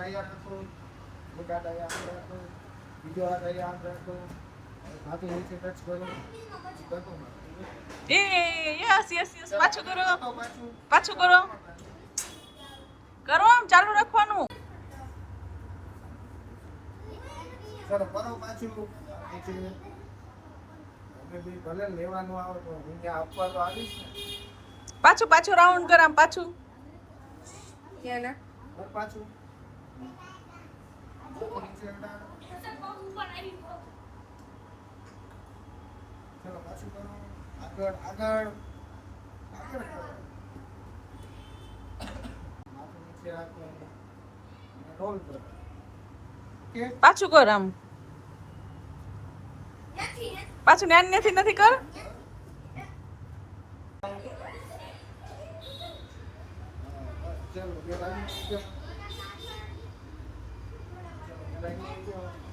અહીંયા રાખો, મોટા ડાયા આમ રાખો, બીજો આ ડાયા આમ રાખો, હાથી નીચે ટચ કરો, કરતો એ યસ યસ યસ પાછું કરો પાછું પાછું કરો કરો આમ ચાલુ રાખવાનું ચલો કરો પાછું નીચે અમે બી ભલે લેવાનું આવે તો હું ત્યાં આપવા તો આવીશ ને પાછું પાછું રાઉન્ડ કર આમ પાછું ક્યાં ના કર પાછું નીચે હટાવો. ચલો પાછું કરો આગળ આગળ આગળ કરો માથું નીચે રાખો અને રોલ કરો ઓકે પાછું કર આમ પાછું નાની નથી કર ચલો બે લાગી ગયો ચલો બે લાગી ગયો